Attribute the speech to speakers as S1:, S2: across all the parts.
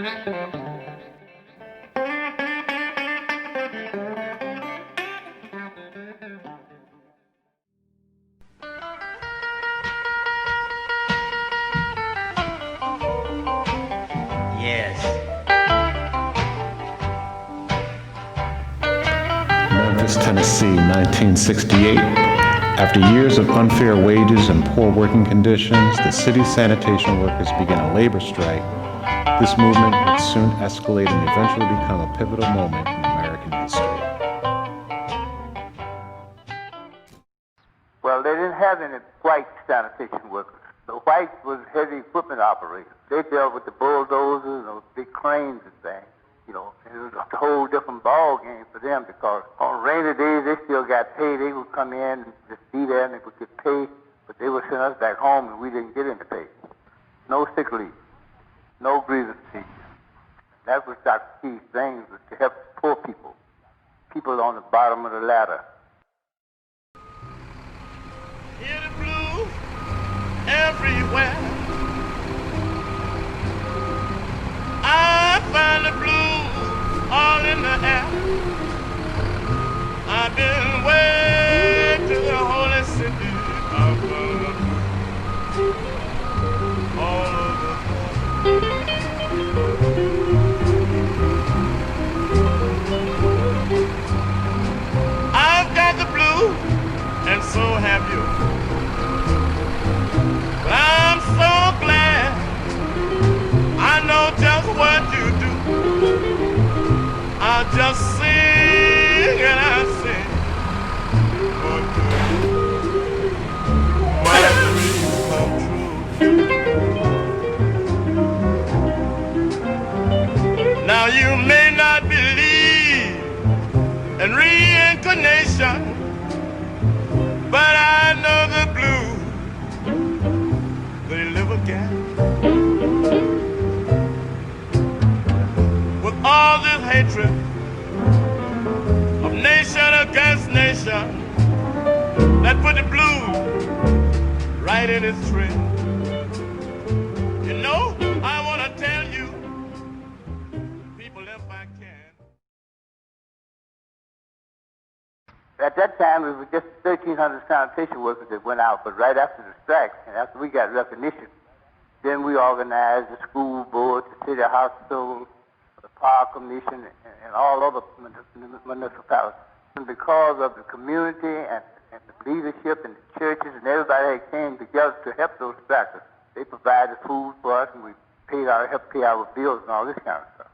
S1: Yes.
S2: Memphis, Tennessee, 1968. After years of unfair wages and poor working conditions, the city's sanitation workers began a labor strike. This movement would soon escalate and eventually become a pivotal moment in American history.
S3: Well, they didn't have any white sanitation workers. The whites was heavy equipment operators. They dealt with the bulldozers and those big cranes and things. You know, it was a whole different ball game for them because on rainy days they still got paid. They would come in and just be there and they would get paid, but they would send us back home and we didn't get any pay. No sick leave, no grievance fees. That was Dr. Key's thing, was to help poor people, people on the bottom of the ladder.
S4: Hear the blues everywhere. I find the blues all in the air. I've been way to the holy city of all over. I've got the blues, and so have you. But I'm so glad I know just what you do. I just sing and I sing for you. My dreams come true. Now you may not believe in reincarnation, but I know the blues, they live again. With all this hatred of nation against nation, that put the blues right in its trend. You know, I want to tell you, people, if I can.
S3: At that time, it was just 1,300 sanitation workers that went out, but right after the strike, and after we got recognition, then we organized the school board, the city hospital, the park commission, and all other municipalities. And because of the community and the leadership and the churches and everybody that came together to help those strikers, they provided food for us, and we helped pay our bills and all this kind of stuff.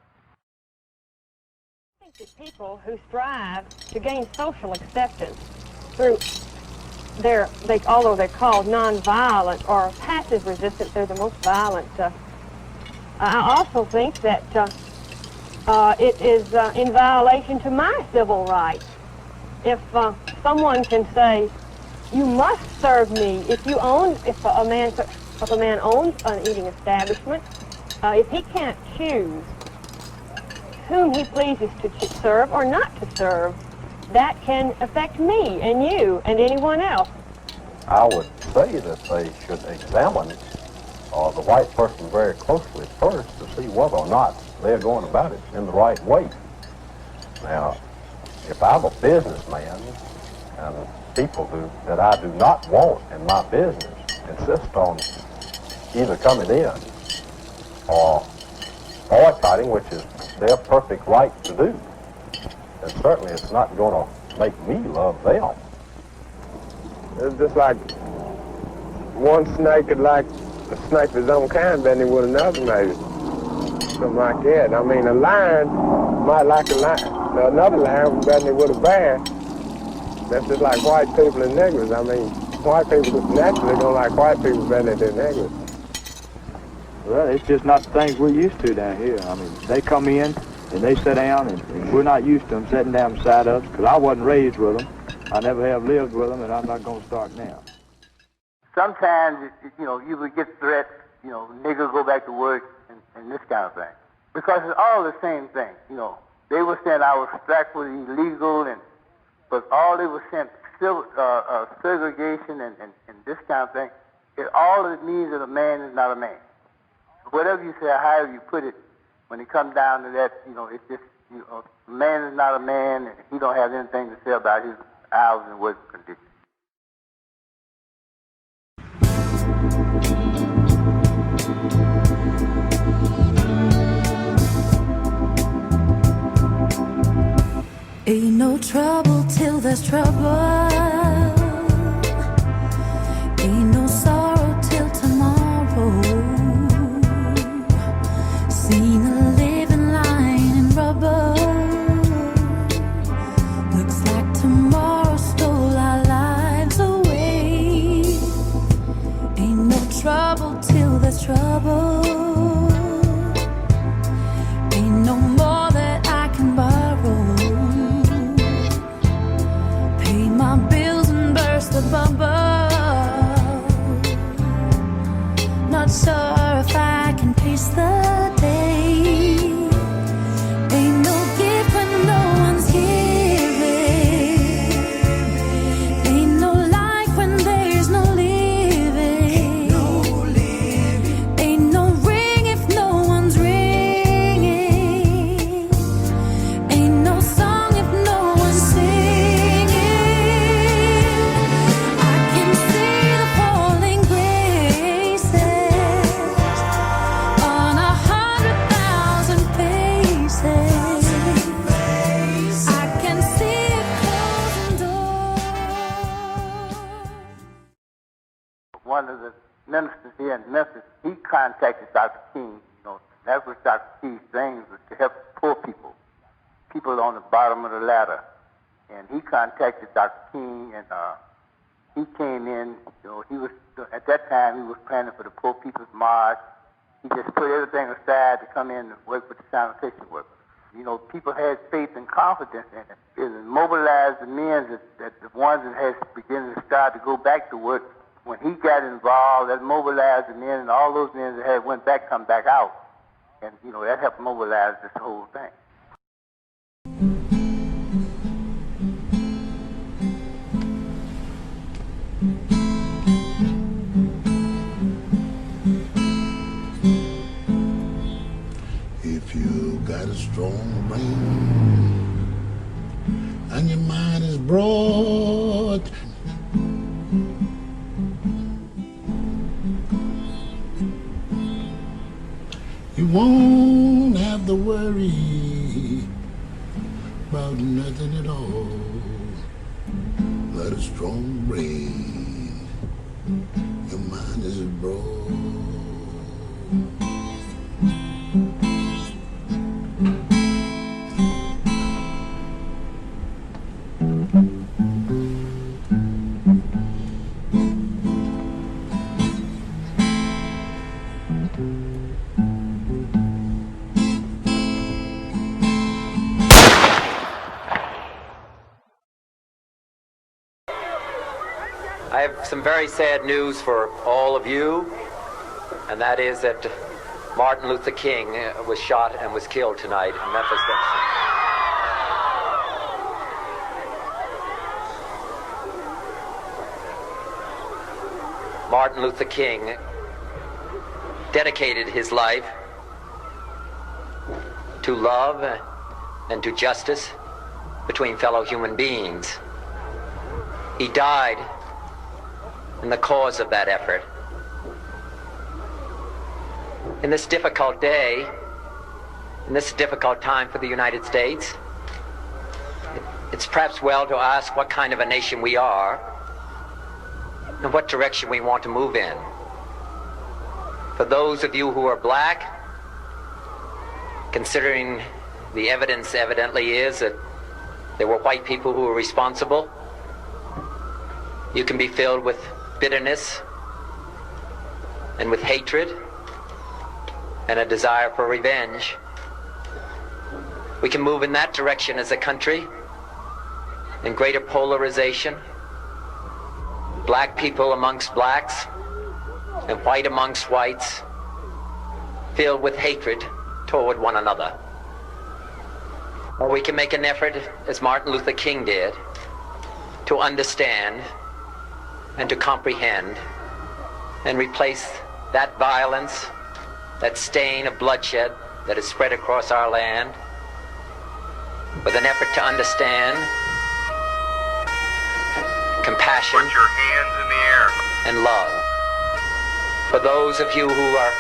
S5: I think that people who strive to gain social acceptance through although they're called nonviolent or passive resistance, they're the most violent. I also think that it is in violation to my civil rights. If someone can say, "You must serve me," if a man owns an eating establishment, if he can't choose whom he pleases to serve or not to serve, that can affect me and you and anyone else.
S6: I would say that they should examine the white person very closely first to see whether or not they're going about it in the right way. Now, if I'm a businessman and people that I do not want in my business insist on either coming in or boycotting, which is their perfect right to do, and certainly it's not going to make me love them.
S7: It's just like one snake could like a snake of his own kind better than with another, maybe. Something like that. I mean, a lion might like another lion better than with a bear. That's just like white people and niggers. I mean, white people naturally don't like white people better than niggers.
S8: Well, it's just not the things we're used to down here. I mean, they come in and they sit down, and we're not used to them sitting down beside us, because I wasn't raised with them. I never have lived with them, and I'm not going to start now.
S3: Sometimes, you would get threats, niggas go back to work and this kind of thing. Because it's all the same thing, They were saying our strike was illegal, but all they were saying, segregation and this kind of thing, all it means that a man is not a man. Whatever you say, however you put it, when it comes down to that, it's just, a man is not a man, and he don't have anything to say about his hours and work conditions.
S1: Ain't no trouble till there's trouble. Ain't no sorrow till tomorrow. Seen a living lying in rubble. Looks like tomorrow stole our lives away. Ain't no trouble till there's trouble. Ain't no more that I can borrow. Pay my bills and burst the bubble. Not sure if I can pace the day. Ain't no gift when no one's giving. Ain't no life when there's no living. Ain't no ring if no one's ringing. Ain't no song if no one's singing. I can see the falling graces on 100,000 faces. I can see it closing doors.
S3: One of the ministers here in Memphis, he contacted Dr. King. That was Dr. King's thing, was to help poor people on the bottom of the ladder. And he contacted Dr. King, and he came in. He was at that time he was planning for the Poor People's March. He just put everything aside to come in and work with the sanitation workers. People had faith and confidence in it. It mobilized the men, that the ones that had beginning to start to go back to work. When he got involved, that mobilized the men, and all those men that had went back come back out. And, that helped mobilize this whole thing.
S9: If you got a strong brain and your mind is broad, you won't have to worry about nothing at all. Got a strong brain, your mind is broad.
S10: I have some very sad news for all of you, and that is that Martin Luther King was shot and was killed tonight in Memphis. Martin Luther King dedicated his life to love and to justice between fellow human beings. He died in the cause of that effort. In this difficult day, in this difficult time for the United States, it's perhaps well to ask what kind of a nation we are and what direction we want to move in. For those of you who are black, considering the evidence evidently is that there were white people who were responsible, you can be filled with bitterness and with hatred and a desire for revenge. We can move in that direction as a country, in greater polarization, black people amongst blacks and white amongst whites, filled with hatred toward one another. Or we can make an effort, as Martin Luther King did, to understand and to comprehend and replace that violence, that stain of bloodshed that has spread across our land with an effort to understand, compassion,
S11: put your hands in the air,
S10: and love. For those of you who are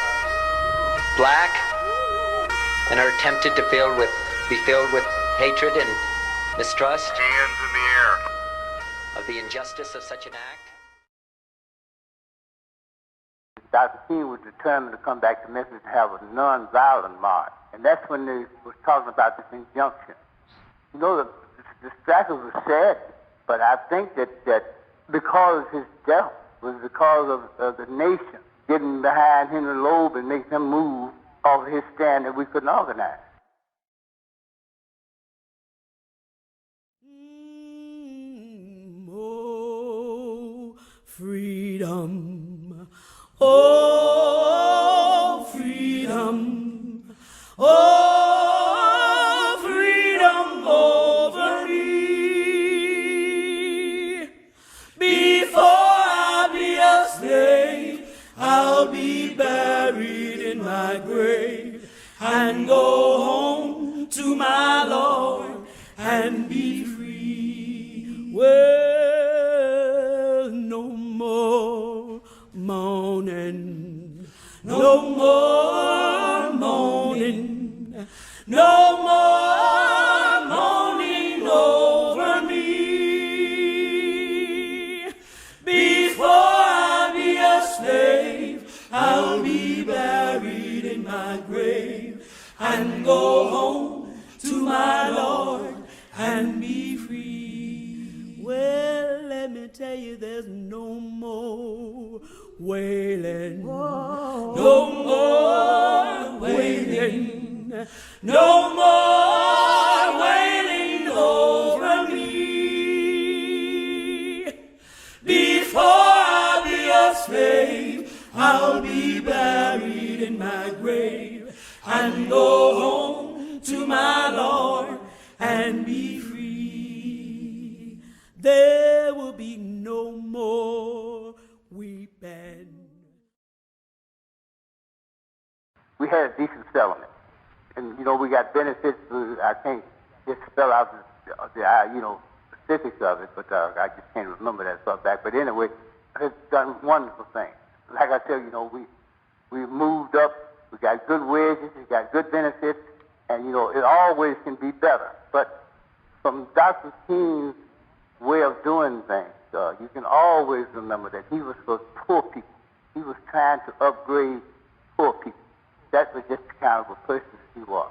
S10: black and are tempted to be filled with hatred and mistrust
S11: hands in the air.
S10: of the injustice of such an act.
S3: Dr. King was determined to come back to Memphis and have a non-violent march. And that's when they was talking about this injunction. You know, the strikers were sad, but I think that because his death was because of the nation getting behind Henry Loeb and making him move off his stand that we couldn't organize.
S1: Oh, freedom. Oh, freedom. Oh, freedom over me. Before I be a slave, I'll be buried in my grave and go home to my Lord and be free. Well, no more moaning, no more moaning, no more moaning over me. Before I be a slave, I'll be buried in my grave and go home to my Lord and be free. Well, let me tell you, there's no more wailing, no more wailing, no more wailing over me. Before I be a slave, I'll be buried in my grave and go home to my Lord and be free. There will be no more weeping.
S3: We had a decent settlement. And, you know, we got benefits. I can't just spell out the specifics of it, but I just can't remember that stuff back. But anyway, it's done wonderful things. Like I said, you know, we moved up. We got good wages. We got good benefits. And, you know, it always can be better. But from Dr. King's way of doing things, you can always remember that he was for poor people. He was trying to upgrade poor people. That was just the kind of a person he was.